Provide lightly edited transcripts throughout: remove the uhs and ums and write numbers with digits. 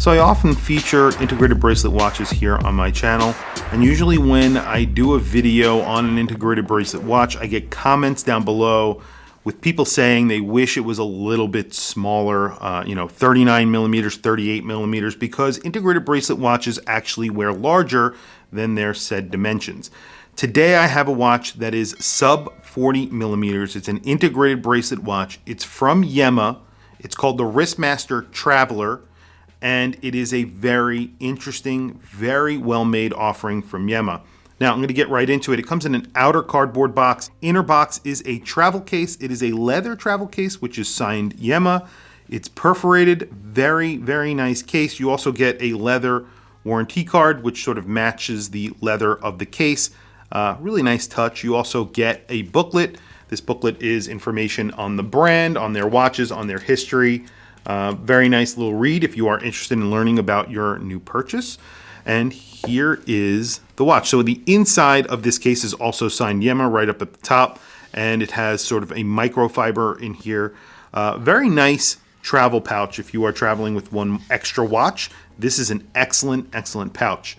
So I often feature integrated bracelet watches here on my channel, and usually when I do a video on an integrated bracelet watch, I get comments down below with people saying they wish it was a little bit smaller, 39 millimeters, 38 millimeters, because integrated bracelet watches actually wear larger than their said dimensions. Today I have a watch that is sub 40 millimeters. It's an integrated bracelet watch. It's from YEMA. It's called the Wristmaster Traveler, and it is a very interesting, very well-made offering from YEMA. Now I'm going to get right into it. It comes in an outer cardboard box. Inner box is a travel case. It is a leather travel case, which is signed YEMA. It's perforated, very, very nice case. You also get a leather warranty card, which sort of matches the leather of the case. Really nice touch. You also get a booklet. This booklet is information on the brand, on their watches, on their history. Very nice little read if you are interested in learning about your new purchase. And here is the watch. So the inside of this case is also signed YEMA right up at the top, and it has sort of a microfiber in here. Very nice travel pouch if you are traveling with one extra watch. This is an excellent, excellent pouch.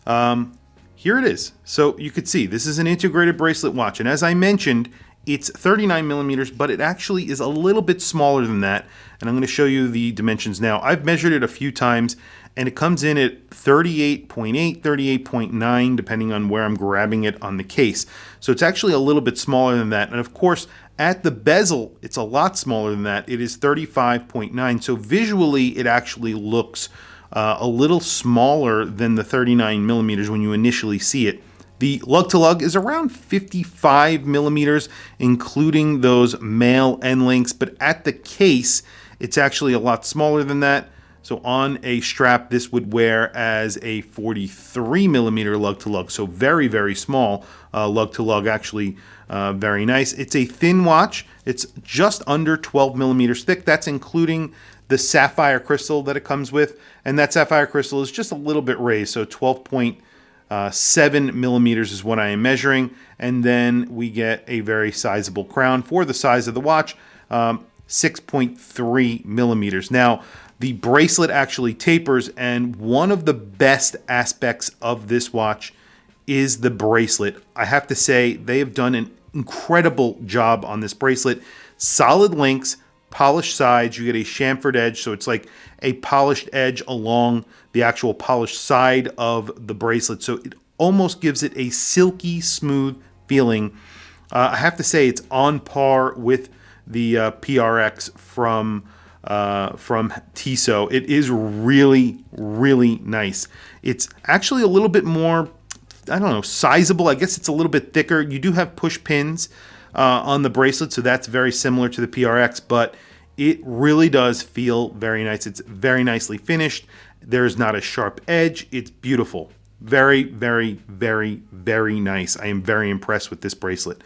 Here it is. So you could see this is an integrated bracelet watch, and as I mentioned, it's 39 millimeters, but it actually is a little bit smaller than that. And I'm going to show you the dimensions now. I've measured it a few times, and it comes in at 38.8, 38.9, depending on where I'm grabbing it on the case. So it's actually a little bit smaller than that. And of course, at the bezel, it's a lot smaller than that. It is 35.9. So visually, it actually looks a little smaller than the 39 millimeters when you initially see it. The lug-to-lug is around 55 millimeters, including those male end links, but at the case, it's actually a lot smaller than that. So on a strap, this would wear as a 43 millimeter lug-to-lug, so very, very small lug-to-lug, actually very nice. It's a thin watch. It's just under 12 millimeters thick. That's including the sapphire crystal that it comes with, and that sapphire crystal is just a little bit raised, so 12.7 millimeters is what I am measuring, and then we get a very sizable crown for the size of the watch, 6.3 millimeters. Now, the bracelet actually tapers, and one of the best aspects of this watch is the bracelet. I have to say, they have done an incredible job on this bracelet. Solid links, polished sides, you get a chamfered edge, so it's like a polished edge along the actual polished side of the bracelet, so it almost gives it a silky smooth feeling. I have to say it's on par with the PRX from Tissot. It is really, really nice. It's actually a little bit more, I don't know, sizable. I guess it's a little bit thicker. You do have push pins on the bracelet, so that's very similar to the PRX, but it really does feel very nice. It's very nicely finished. There's not a sharp edge. It's beautiful. Very, very, very, very nice. I am very impressed with this bracelet.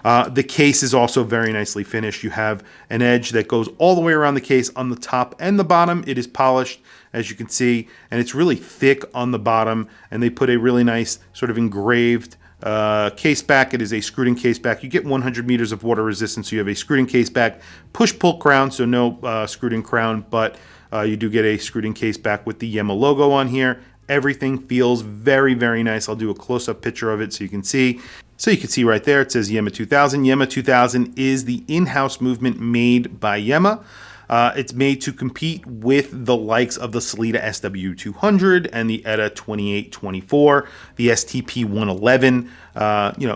The case is also very nicely finished. You have an edge that goes all the way around the case on the top and the bottom. It is polished, as you can see, and it's really thick on the bottom, and they put a really nice sort of engraved case back. It is a screwed-in case back. You get 100 meters of water resistance, so you have a screwed-in case back, push-pull crown, so no screwed-in crown, but you do get a screwed-in case back with the YEMA logo on here. Everything feels very, very nice. I'll do a close-up picture of it so you can see. So you can see right there, it says YEMA 2000. YEMA 2000 is the in-house movement made by YEMA. It's made to compete with the likes of the Sellita SW200 and the ETA 2824, the STP 111.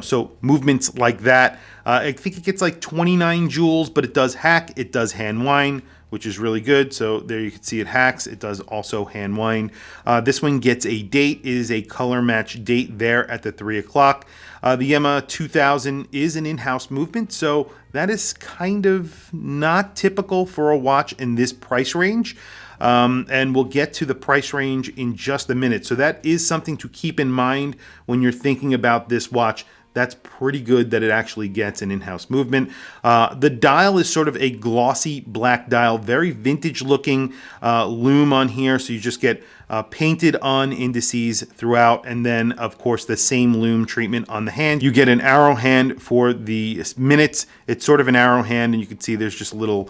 So movements like that. I think it gets like 29 joules, but it does hack. It does hand wind, which is really good. So there you can see it hacks. It does also hand wind. This one gets a date. It is a color match date there at the 3 o'clock. The YEMA 2000 is an in-house movement, so that is kind of not typical for a watch in this price range. And we'll get to the price range in just a minute. So that is something to keep in mind when you're thinking about this watch. That's pretty good that it actually gets an in-house movement. The dial is sort of a glossy black dial, very vintage looking loom on here. So you just get painted on indices throughout, and then of course the same loom treatment on the hand. You get an arrow hand for the minutes. It's sort of an arrow hand, and you can see there's just a little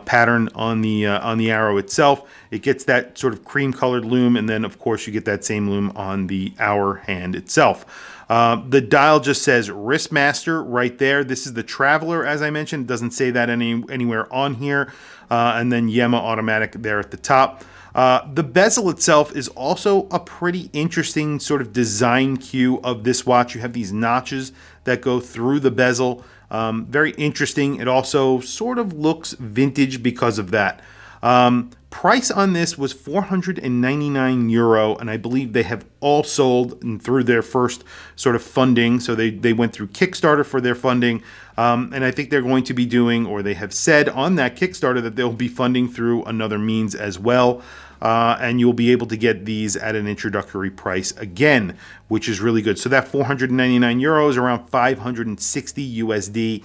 pattern on the arrow itself. It gets that sort of cream colored loom, and then of course you get that same loom on the hour hand itself. The dial just says Wristmaster right there. This is the Traveler, as I mentioned. It doesn't say that anywhere on here. And then YEMA Automatic there at the top. The bezel itself is also a pretty interesting sort of design cue of this watch. You have these notches that go through the bezel. Very interesting. It also sort of looks vintage because of that. Price on this was €499, and I believe they have all sold through their first sort of funding. So they went through Kickstarter for their funding, and I think they're going to be doing, or they have said on that Kickstarter that they'll be funding through another means as well. And you'll be able to get these at an introductory price again, which is really good. So that €499, around 560 USD.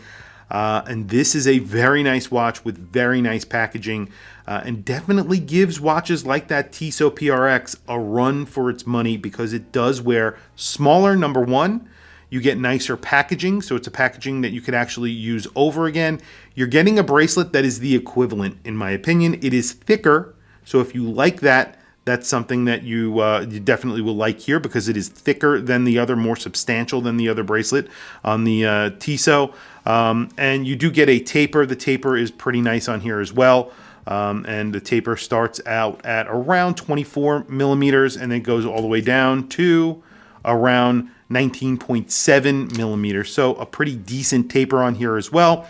And this is a very nice watch with very nice packaging, and definitely gives watches like that Tissot PRX a run for its money, because it does wear smaller, number one. You get nicer packaging, so it's a packaging that you could actually use over again. You're getting a bracelet that is the equivalent, in my opinion. It is thicker, so if you like that, that's something that you definitely will like here, because it is thicker than the other, more substantial than the other bracelet on the Tissot. And you do get a taper. The taper is pretty nice on here as well. And the taper starts out at around 24 millimeters and then goes all the way down to around 19.7 millimeters. So a pretty decent taper on here as well.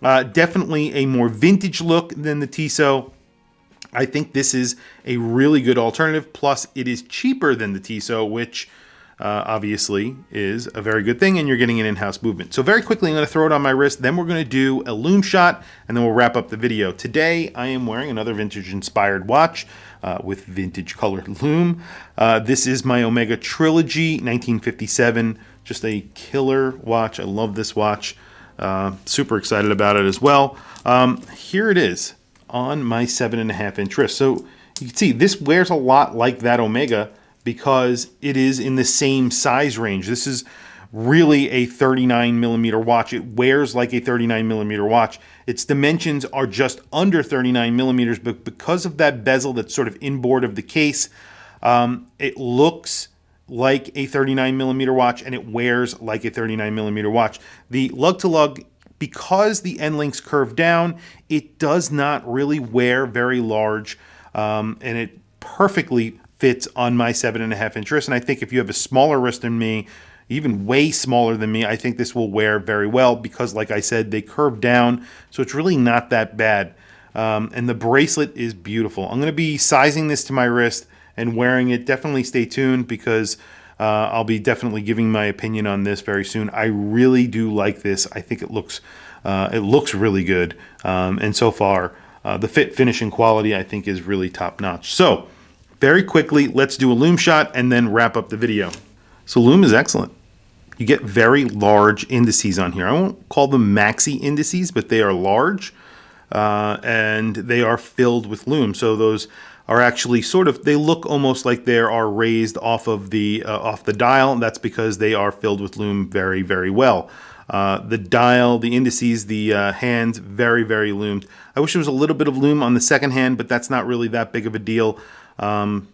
Definitely a more vintage look than the Tissot. I think this is a really good alternative. Plus, it is cheaper than the Tissot, which obviously is a very good thing, and you're getting an in-house movement. So very quickly, I'm going to throw it on my wrist. Then we're going to do a loom shot, and then we'll wrap up the video. Today, I am wearing another vintage-inspired watch with vintage-colored loom. This is my Omega Trilogy 1957. Just a killer watch. I love this watch. Super excited about it as well. Here it is on my 7.5-inch wrist. So you can see this wears a lot like that Omega because it is in the same size range. This is really a 39 millimeter watch. It wears like a 39 millimeter watch. Its dimensions are just under 39 millimeters, but because of that bezel that's sort of inboard of the case, it looks like a 39 millimeter watch and it wears like a 39 millimeter watch. The lug to lug, because the end links curve down, it does not really wear very large, and it perfectly fits on my 7.5-inch wrist. And I think if you have a smaller wrist than me, even way smaller than me, I think this will wear very well because, like I said, they curve down, so it's really not that bad. And the bracelet is beautiful. I'm going to be sizing this to my wrist and wearing it. Definitely stay tuned because I'll be definitely giving my opinion on this very soon. I really do like this. I think it looks really good. And so far, the fit, finish, and quality I think is really top notch. So very quickly, let's do a loom shot and then wrap up the video. So loom is excellent. You get very large indices on here. I won't call them maxi indices, but they are large and they are filled with loom. So those are actually sort of, they look almost like they are raised off of the dial. That's because they are filled with loom very, very well. The dial, the indices, the hands, very, very loomed. I wish there was a little bit of loom on the second hand, but that's not really that big of a deal.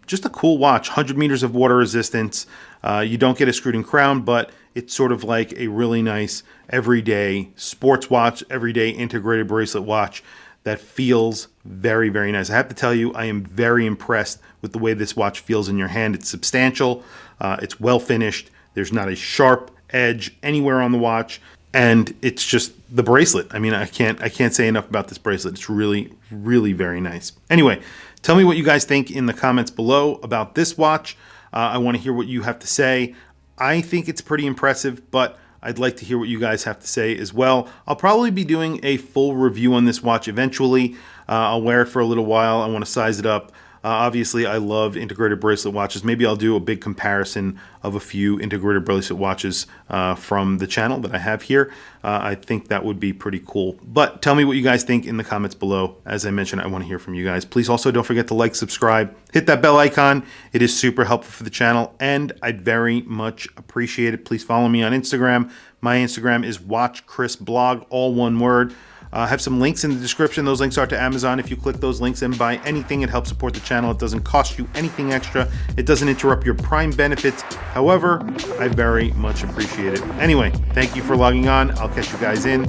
Just a cool watch, 100 meters of water resistance. You don't get a screwed in crown, but it's sort of like a really nice everyday sports watch, everyday integrated bracelet watch that feels very, very nice. I have to tell you, I am very impressed with the way this watch feels in your hand. It's substantial, it's well finished, there's not a sharp edge anywhere on the watch, and it's just the bracelet. I mean, I can't say enough about this bracelet. It's really, really very nice. Anyway, tell me what you guys think in the comments below about this watch. I want to hear what you have to say. I think it's pretty impressive, but I'd like to hear what you guys have to say as well. I'll probably be doing a full review on this watch eventually. I'll wear it for a little while. I want to size it up. Obviously, I love integrated bracelet watches. Maybe I'll do a big comparison of a few integrated bracelet watches from the channel that I have here. I think that would be pretty cool. But tell me what you guys think in the comments below. As I mentioned, I want to hear from you guys. Please also don't forget to like, subscribe, hit that bell icon. It is super helpful for the channel, and I very much appreciate it. Please follow me on Instagram. My Instagram is WatchChrisBlog, all one word. I have some links in the description. Those links are to Amazon. If you click those links and buy anything, it helps support the channel. It doesn't cost you anything extra. It doesn't interrupt your Prime benefits. However, I very much appreciate it. Anyway, thank you for logging on. I'll catch you guys in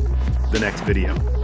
the next video.